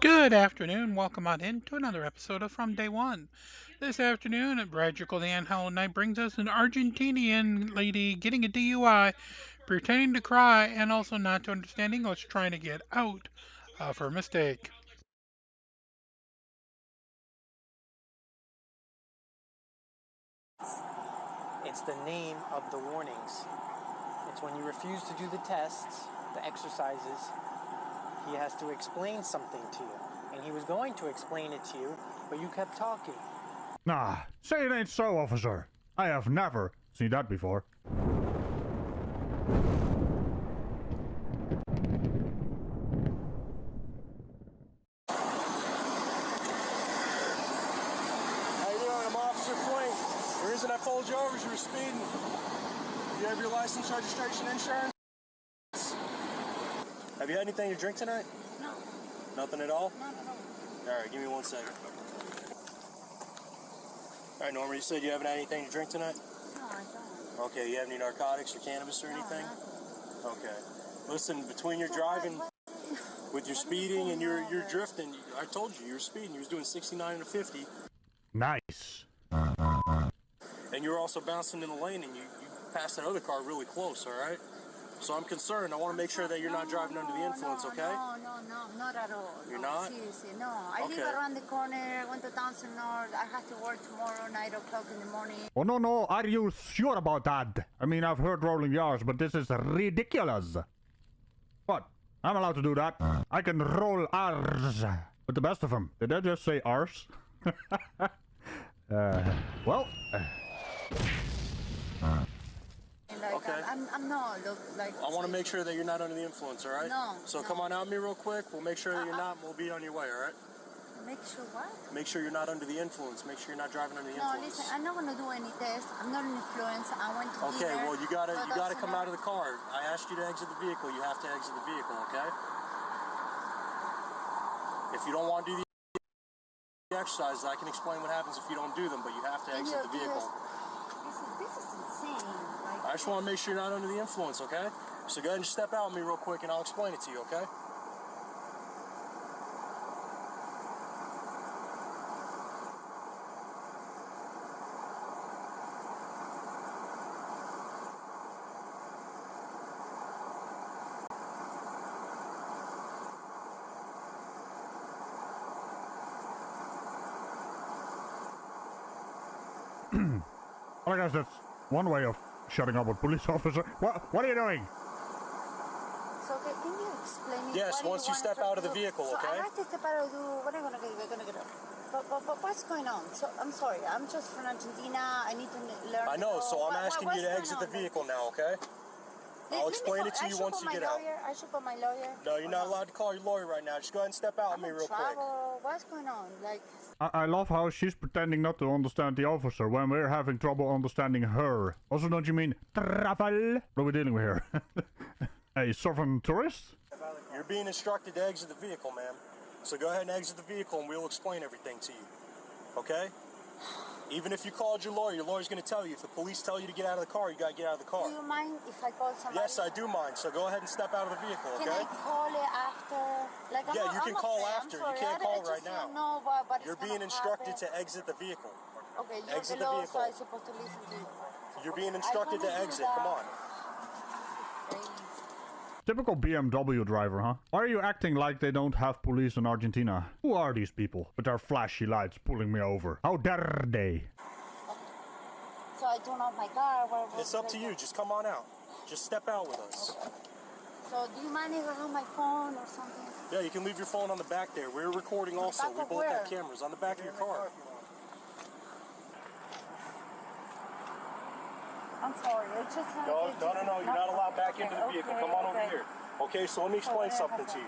Good afternoon. Welcome on in to another episode of From Day One. This afternoon, a tragical Dan Hollow Night brings us an Argentinian lady getting a DUI, pretending to cry, and also not to understand English, trying to get out of her mistake. It's the name of the warnings. It's when you refuse to do the tests, the exercises, he has to explain something to you. And he was going to explain it to you, but you kept talking. Nah, say it ain't so, officer. I have never seen that before. How you doing? I'm Officer Flink. The reason I pulled you over is you were speeding. You have your license, registration, insurance? Have you had anything to drink tonight? No. Nothing at all? No. All right, give me 1 second. All right, Norma, you said you haven't had anything to drink tonight? No, I don't. Okay, you have any narcotics or cannabis or anything? No, Okay. Listen, between your driving, with your speeding and your drifting, I told you were speeding. You was doing 69 and a 50. Nice. And you were also bouncing in the lane, and you passed that other car really close, all right? So I'm concerned. I want to make sure that you're not driving under the influence, okay? No, not at all. You're no, not? Seriously, no. I Okay. live around the corner, went to Downton North. I have to work tomorrow, 9 o'clock in the morning. Oh, no, are you sure about that? I mean, I've heard rolling R's, but this is ridiculous. What? I'm allowed to do that. I can roll R's with the best of them. Did I just say R's? Well... Like, Okay. I'm not, look, like... I want to make sure that you're not under the influence, all right? No, So no. come on out with me real quick. We'll make sure that you're not, and we'll be on your way, all right? Make sure what? Make sure you're not under the influence. Make sure you're not driving under the No, influence. listen, I'm not going to do any tests. I'm not an influence. I went to Okay, dinner, well, you gotta but come out of the car. I asked you to exit the vehicle. You have to exit the vehicle, okay? If you don't want to do the exercises, I can explain what happens if you don't do them, but you have to exit the vehicle. This is insane. Like, I just want to make sure you're not under the influence, okay? So go ahead and step out with me real quick, and I'll explain it to you, okay? I guess that's one way of shutting up a police officer. What are you doing? So can you explain me? Yes, what once you want step to out of the do? vehicle, So okay? I have to step out of the. What am I gonna do? We're gonna get up. But what's going on? So I'm sorry. I'm just from Argentina. I need to learn. I know, so I'm What- asking you to what's exit going the on? vehicle now, okay? I'll explain it to you once you get out. I should call my lawyer. No, you're not allowed to call your lawyer right now. Just go ahead and step out with me I'm in real quick. trouble. What's going on? Like, I love how she's pretending not to understand the officer when we're having trouble understanding her. Also, don't you mean travel? What are we dealing with here? A southern tourist? You're being instructed to exit the vehicle, ma'am. So go ahead and exit the vehicle and we'll explain everything to you. Okay? Even if you called your lawyer's going to tell you. If the police tell you to get out of the car, you got to get out of the car. do you mind if I call somebody? Yes, I do mind. So go ahead and step out of the vehicle, Can okay? I call it after? Like, Yeah, you can I'm call upset. I'm after. You sorry. can't I call just right now. don't know what You're is being gonna instructed happen. to exit the vehicle. Okay, you're exit the the law, vehicle. so I'm supposed to listen to you. You're being I instructed to wanna do exit. that. Come on. Typical BMW driver, huh? Why are you acting like they don't have police in Argentina? Who are these people with their flashy lights pulling me over? How dare they? So I turn off my car. It's up to you. Just come on out. Just step out with us. So do you mind if I have my phone or something? Yeah, you can leave your phone on the back there. We're recording also. Back We of both have where? cameras on the back of your car. I'm sorry. It's just No, you're not allowed back into the vehicle. Come on over here. Okay, so let me explain something to you.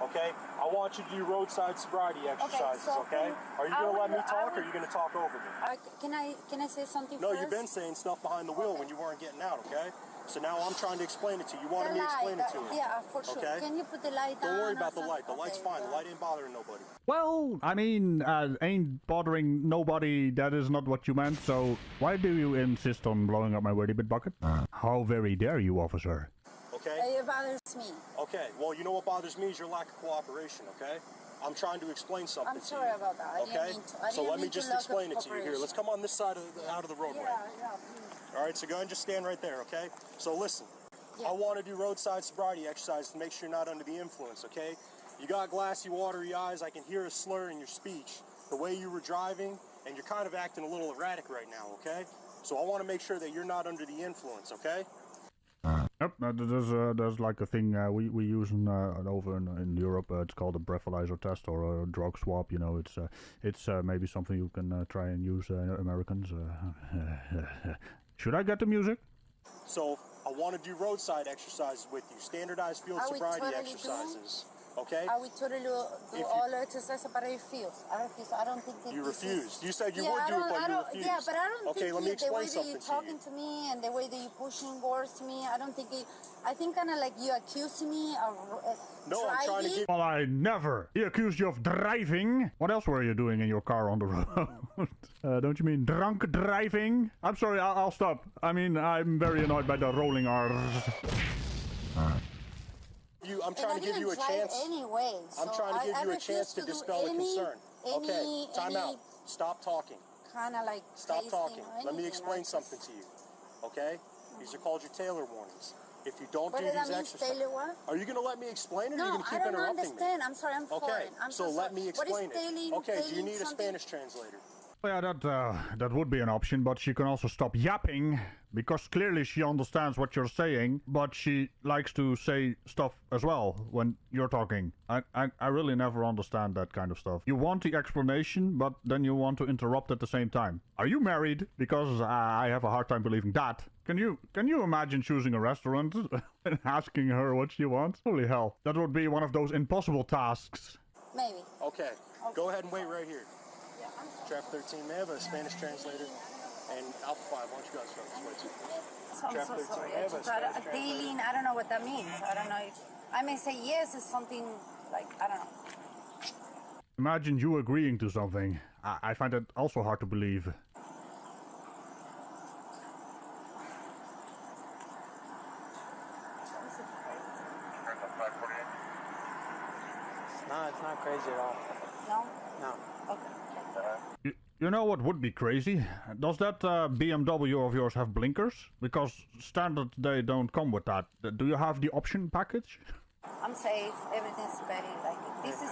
Okay? I want you to do roadside sobriety exercises, so okay? Are you I going to let would- me I talk or would- are you going to talk over me? Can I say something No, first? you've been saying stuff behind the wheel when you weren't getting out, okay? So now I'm trying to explain it to you. You wanted me to explain it to you. Yeah, for sure. Okay? Can you put the light down? Don't worry or about the light. The something? light's Okay, fine. The good. light ain't bothering nobody. Well, I mean, ain't bothering nobody, that is not what you meant, so why do you insist on blowing up my wordy bit bucket? How very dare you, officer? Okay? It bothers me. Okay. Well, you know what bothers me is your lack of cooperation, okay? I'm trying to explain something I'm to sorry you. about that. I Okay? didn't mean to. I So didn't let me mean to just lock up explain it to you. Here, cooperation. let's come on this side out of the roadway. Yeah, please. All right, so go ahead and just stand right there, okay? So listen, Yeah. I want to do roadside sobriety exercise to make sure you're not under the influence, okay? You got glassy, watery eyes. I can hear a slur in your speech, the way you were driving, and you're kind of acting a little erratic right now, okay? So I want to make sure that you're not under the influence, okay? Yep, there's like a thing we use over in Europe. It's called a breathalyzer test or a drug swab. You know, it's maybe something you can try and use, Americans. Should I get the music? So I want to do roadside exercises with you, standardized field Are we sobriety totally exercises, okay? I would totally do you- all exercise, but I refuse. I refuse. I don't think that You this refused. Is, You said you yeah, would I do it, don't- but I you don't- refused. Yeah, but I don't Okay, think let me the way explain that something you're to you. talking to me and the way that you're pushing words to me, I don't think it, I think kind of like you accusing me of No, I'm trying to driving. give. Well, I never. He accused you of driving. What else were you doing in your car on the road? Don't you mean drunk driving? I'm sorry, I'll stop. I mean, I'm very annoyed by the rolling R's. I'm trying to give you a chance. Anyway, I'm so trying to give I you a refuse chance to do dispel the concern. Okay, time any out. Stop talking. Kind of like Stop tasting talking. or Let me anything. explain I just- something to you. Okay? These are called your Taylor warnings. If you don't What do does that these mean, exercises, Taylor what? are you going to let me explain it, or are you No, going to I keep don't interrupting understand. me? I'm sorry, I'm Okay, foreign. I'm so so let sorry. me What is explain it. tailing? Okay, do you Tailing need a something? Spanish translator? Yeah, that would be an option, but she can also stop yapping, because clearly she understands what you're saying, but she likes to say stuff as well when you're talking. I really never understand that kind of stuff. You want the explanation, but then you want to interrupt at the same time. Are you married? Because I have a hard time believing that. Can you imagine choosing a restaurant and asking her what she wants? Holy hell. That would be one of those impossible tasks. Maybe. Okay, go ahead and wait right here. Yeah, I'm sorry. Traffic 13, may I have a Spanish translator? And Alpha 5, why don't you guys start this way too? So I'm Traffic so sorry. 13, I have a just thought Spanish translator. tailing, I don't know what that means. I don't know if I may say yes is something like I don't know. Imagine you agreeing to something. I find it also hard to believe. No, it's not crazy at all. No? No. Okay. You know what would be crazy? Does that BMW of yours have blinkers? Because standard they don't come with that. Do you have the option package? I'm safe. Everything's very like this is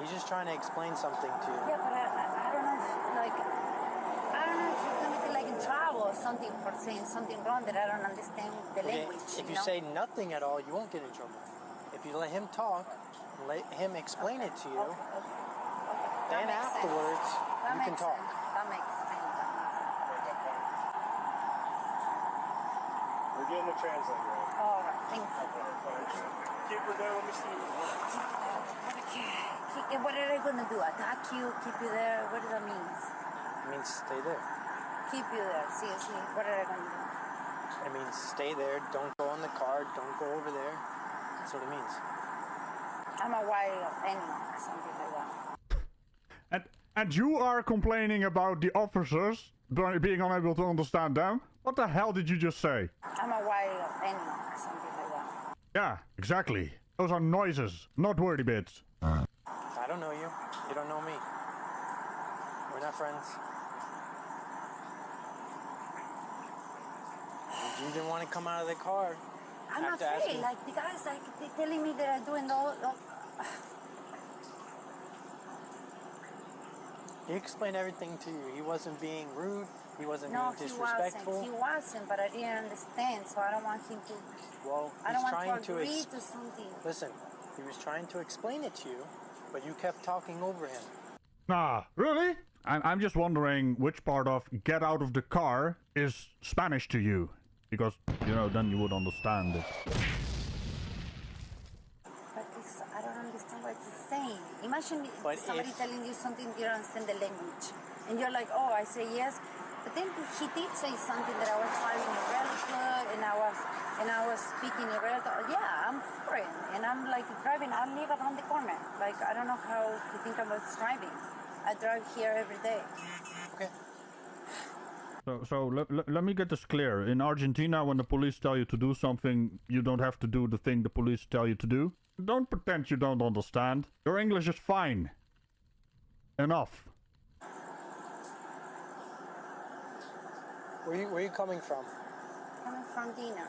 He's just trying to explain something to you. yeah, but I don't know if like I don't know if you're gonna be like in trouble or something for saying something wrong that I don't understand the Okay, language. if you know? say nothing at all, you won't get in trouble. If you let him talk, let him explain it to you, Okay. then That makes sense. afterwards That you can makes talk. sense. That makes sense. We're getting a translator. All right. Thank you. Keep her there, let me see. Okay. What are they gonna do? Attack you? Keep you there? What does that mean? It means stay there. Keep you there. Seriously. What are they gonna do? It means stay there, don't go on the car, don't go over there. That's what it means. I'm a wild animal or something like that. And you are complaining about the officers being unable to understand them? What the hell did you just say? I'm a wild animal or something like that. Yeah, exactly. Those are noises, not wordy bits. I don't know you. You don't know me. We're not friends. You didn't want to come out of the car. I'm Have to ask afraid. me. Like the guys like they telling me that I'm doing all He explained everything to you. He wasn't being rude. He wasn't no, being he wasn't. disrespectful. He wasn't, but I didn't understand, so I don't want him to. Well, I he's don't want trying to agree to something. listen. He was trying to explain it to you, but you kept talking over him. Nah, really? I'm just wondering which part of get out of the car is Spanish to you. Because, you know, then you would understand it. But I don't understand what he's saying. Imagine But somebody if- telling you something you don't understand the language, and you're like, "Oh, I say yes," but then he did say something that I was driving really good, and I was speaking really good. Yeah, I'm foreign, and I'm like driving. I live around the corner. Like I don't know how to think about driving. I drive here every day. Okay. So let me get this clear. In Argentina, when the police tell you to do something, you don't have to do the thing the police tell you to do. Don't pretend you don't understand. Your English is fine. Enough. Where you coming from? Coming from dinner.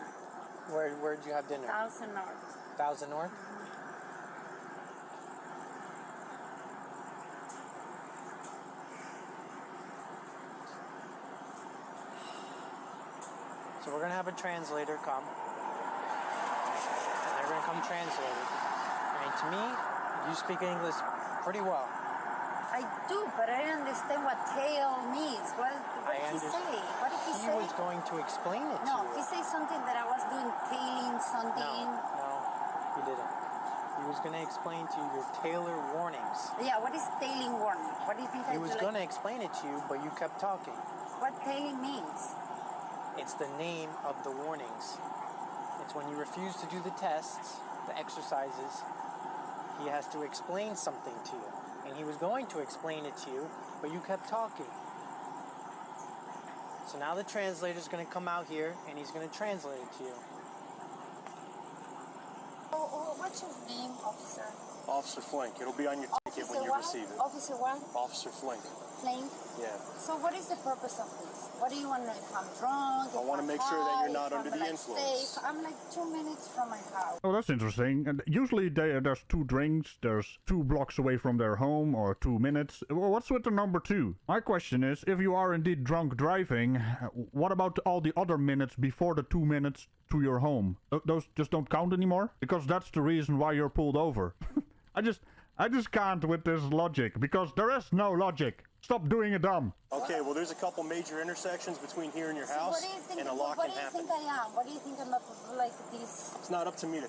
Where'd you have dinner? 1000 North. 1000 North? So we're gonna have a translator come. And they're gonna come translate it. And to me, you speak English pretty well. I do, but I don't understand what tail means. What did he say? What did he He say? was going to explain it to No, you. he said something that I was doing tailing something. No, he didn't. He was gonna explain to you your Taylor warnings. Yeah, what is tailing warning? What do you think I He was do? gonna explain it to you, but you kept talking. What tailing means? It's the name of the warnings. It's when you refuse to do the tests, the exercises, he has to explain something to you. And he was going to explain it to you, but you kept talking. So now the translator's going to come out here and he's going to translate it to you. Oh, what's your name, officer? Officer Flink. It'll be on your ticket when Officer you what? receive it. Officer what? Officer Flink. Flame? Yeah. So what is the purpose of this? What do you want to know? If I'm drunk? I if wanna I'm make sure that you're high, not if under I'm, the like, influence. Safe? I'm like 2 minutes from my house. Oh, that's interesting. And usually there's 2 drinks, there's 2 blocks away from their home, or 2 minutes. Well, what's with the number 2? My question is, if you are indeed drunk driving, what about all the other minutes before the 2 minutes to your home? Those just don't count anymore? Because that's the reason why you're pulled over. I just can't with this logic, because there is no logic. Stop doing it dumb. Okay, well, there's a couple major intersections between here and your So house, what do you think? and a lot What can do you happen. think I am? What do you think I'm up like this? It's not up to me to